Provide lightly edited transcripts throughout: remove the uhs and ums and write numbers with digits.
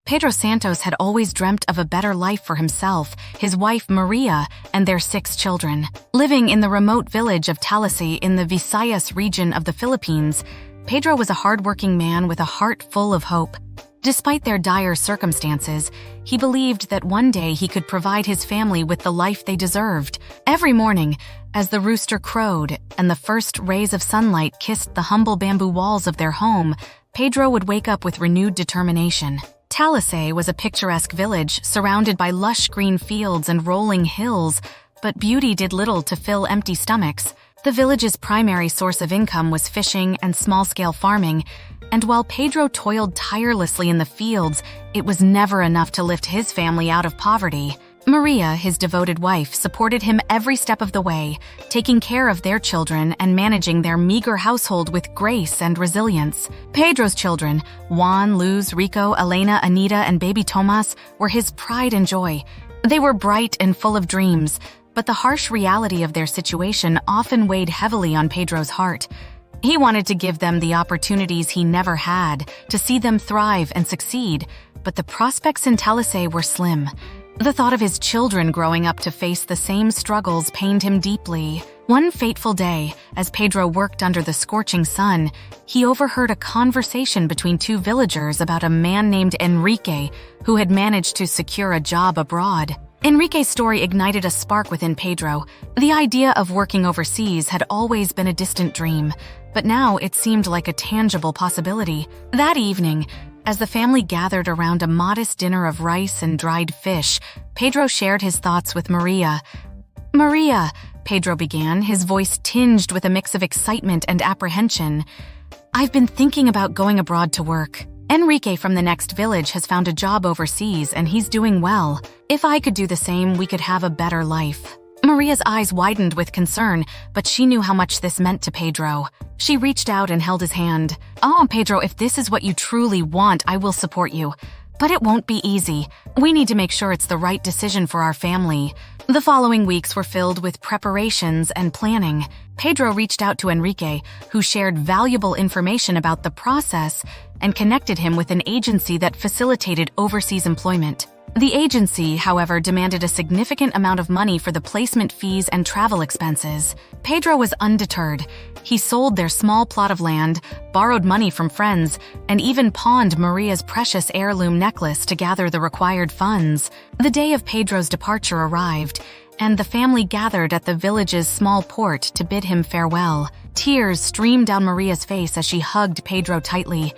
Pedro Santos had always dreamt of a better life for himself, his wife Maria, and their 6 children. Living in the remote village of Talisay in the Visayas region of the Philippines, Pedro was a hardworking man with a heart full of hope. Despite their dire circumstances, he believed that one day he could provide his family with the life they deserved. Every morning, as the rooster crowed and the first rays of sunlight kissed the humble bamboo walls of their home, Pedro would wake up with renewed determination. Talisay was a picturesque village surrounded by lush green fields and rolling hills, but beauty did little to fill empty stomachs. The village's primary source of income was fishing and small-scale farming, and while Pedro toiled tirelessly in the fields, it was never enough to lift his family out of poverty. Maria, his devoted wife, supported him every step of the way, taking care of their children and managing their meager household with grace and resilience. Pedro's children, Juan, Luz, Rico, Elena, Anita, and baby Tomas, were his pride and joy. They were bright and full of dreams, but the harsh reality of their situation often weighed heavily on Pedro's heart. He wanted to give them the opportunities he never had, to see them thrive and succeed, but the prospects in Talisay were slim. The thought of his children growing up to face the same struggles pained him deeply. One fateful day, as Pedro worked under the scorching sun, he overheard a conversation between 2 villagers about a man named Enrique who had managed to secure a job abroad. Enrique's story ignited a spark within Pedro. The idea of working overseas had always been a distant dream, but now it seemed like a tangible possibility. That evening, as the family gathered around a modest dinner of rice and dried fish, Pedro shared his thoughts with Maria. "Maria," Pedro began, his voice tinged with a mix of excitement and apprehension, "I've been thinking about going abroad to work. Enrique from the next village has found a job overseas and he's doing well. If I could do the same, we could have a better life." Maria's eyes widened with concern, but she knew how much this meant to Pedro. She reached out and held his hand. "Oh, Pedro, if this is what you truly want, I will support you. But it won't be easy. We need to make sure it's the right decision for our family." The following weeks were filled with preparations and planning. Pedro reached out to Enrique, who shared valuable information about the process and connected him with an agency that facilitated overseas employment. The agency, however, demanded a significant amount of money for the placement fees and travel expenses. Pedro was undeterred. He sold their small plot of land, borrowed money from friends, and even pawned Maria's precious heirloom necklace to gather the required funds. The day of Pedro's departure arrived, and the family gathered at the village's small port to bid him farewell. Tears streamed down Maria's face as she hugged Pedro tightly.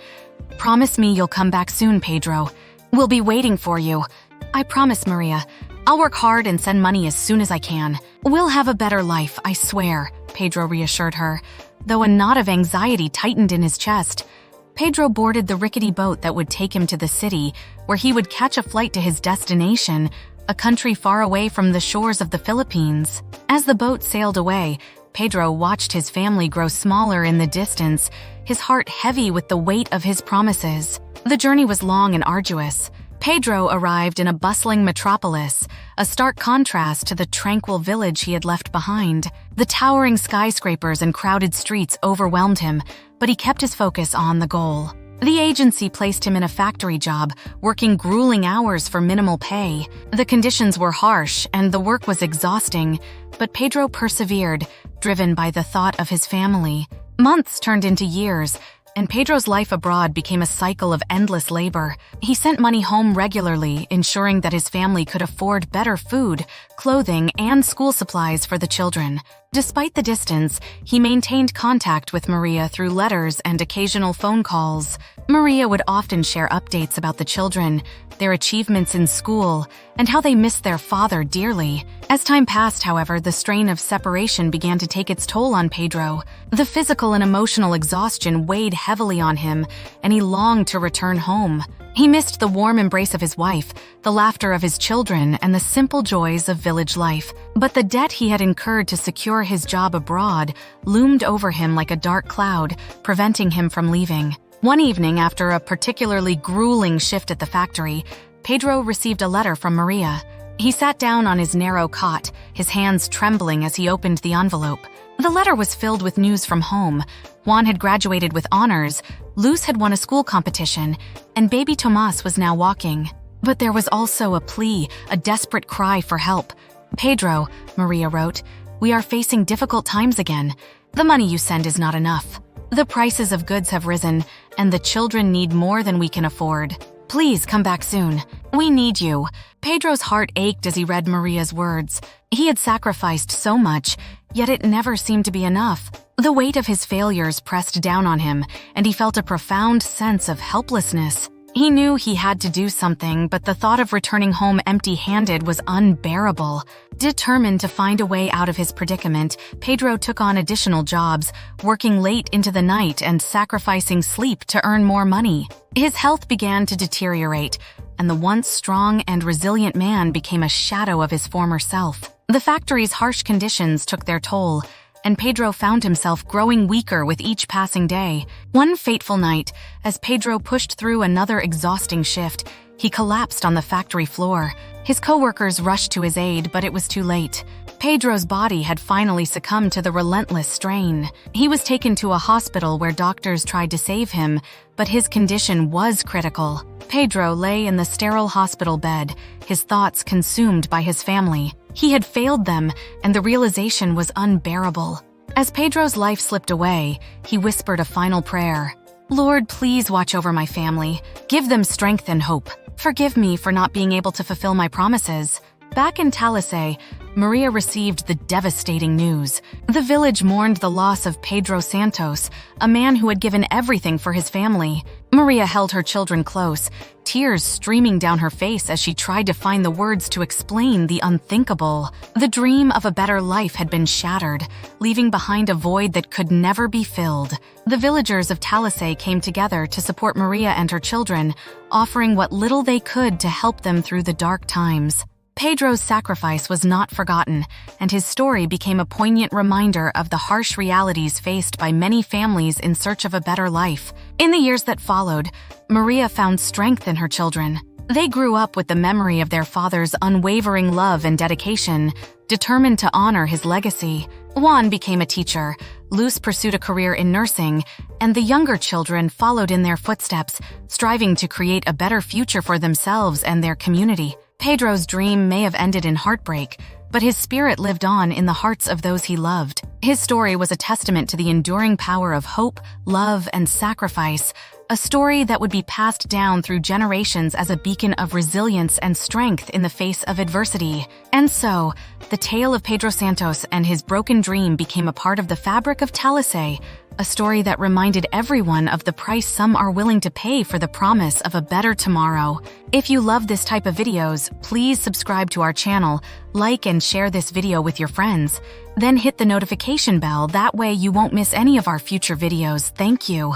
"Promise me you'll come back soon, Pedro. We'll be waiting for you." "I promise, Maria. I'll work hard and send money as soon as I can. We'll have a better life, I swear," Pedro reassured her, though a knot of anxiety tightened in his chest. Pedro boarded the rickety boat that would take him to the city, where he would catch a flight to his destination, a country far away from the shores of the Philippines. As the boat sailed away, Pedro watched his family grow smaller in the distance, his heart heavy with the weight of his promises. The journey was long and arduous. Pedro arrived in a bustling metropolis, a stark contrast to the tranquil village he had left behind. The towering skyscrapers and crowded streets overwhelmed him, but he kept his focus on the goal. The agency placed him in a factory job, working grueling hours for minimal pay. The conditions were harsh and the work was exhausting, but Pedro persevered, driven by the thought of his family. Months turned into years, and Pedro's life abroad became a cycle of endless labor. He sent money home regularly, ensuring that his family could afford better food, clothing, and school supplies for the children. Despite the distance, he maintained contact with Maria through letters and occasional phone calls. Maria would often share updates about the children, their achievements in school, and how they missed their father dearly. As time passed, however, the strain of separation began to take its toll on Pedro. The physical and emotional exhaustion weighed heavily on him, and he longed to return home. He missed the warm embrace of his wife, the laughter of his children, and the simple joys of village life. But the debt he had incurred to secure his job abroad loomed over him like a dark cloud, preventing him from leaving. One evening, after a particularly grueling shift at the factory, Pedro received a letter from Maria. He sat down on his narrow cot, his hands trembling as he opened the envelope. The letter was filled with news from home. Juan had graduated with honors, Luz had won a school competition, and baby Tomas was now walking. But there was also a plea, a desperate cry for help. "Pedro," Maria wrote, "we are facing difficult times again. The money you send is not enough. The prices of goods have risen, and the children need more than we can afford. Please come back soon. We need you." Pedro's heart ached as he read Maria's words. He had sacrificed so much, yet it never seemed to be enough. The weight of his failures pressed down on him, and he felt a profound sense of helplessness. He knew he had to do something, but the thought of returning home empty-handed was unbearable. Determined to find a way out of his predicament, Pedro took on additional jobs, working late into the night and sacrificing sleep to earn more money. His health began to deteriorate, and the once strong and resilient man became a shadow of his former self. The factory's harsh conditions took their toll, and Pedro found himself growing weaker with each passing day. One fateful night, as Pedro pushed through another exhausting shift, he collapsed on the factory floor. His coworkers rushed to his aid, but it was too late. Pedro's body had finally succumbed to the relentless strain. He was taken to a hospital where doctors tried to save him, but his condition was critical. Pedro lay in the sterile hospital bed, his thoughts consumed by his family. He had failed them, and the realization was unbearable. As Pedro's life slipped away, he whispered a final prayer. "Lord, please watch over my family. Give them strength and hope. Forgive me for not being able to fulfill my promises." Back in Talisay, Maria received the devastating news. The village mourned the loss of Pedro Santos, a man who had given everything for his family. Maria held her children close, tears streaming down her face as she tried to find the words to explain the unthinkable. The dream of a better life had been shattered, leaving behind a void that could never be filled. The villagers of Talisay came together to support Maria and her children, offering what little they could to help them through the dark times. Pedro's sacrifice was not forgotten, and his story became a poignant reminder of the harsh realities faced by many families in search of a better life. In the years that followed, Maria found strength in her children. They grew up with the memory of their father's unwavering love and dedication, determined to honor his legacy. Juan became a teacher, Luz pursued a career in nursing, and the younger children followed in their footsteps, striving to create a better future for themselves and their community. Pedro's dream may have ended in heartbreak, but his spirit lived on in the hearts of those he loved. His story was a testament to the enduring power of hope, love, and sacrifice, a story that would be passed down through generations as a beacon of resilience and strength in the face of adversity. And so, the tale of Pedro Santos and his broken dream became a part of the fabric of Talisay, a story that reminded everyone of the price some are willing to pay for the promise of a better tomorrow. If you love this type of videos, please subscribe to our channel, like and share this video with your friends. Then hit the notification bell, that way you won't miss any of our future videos. Thank you.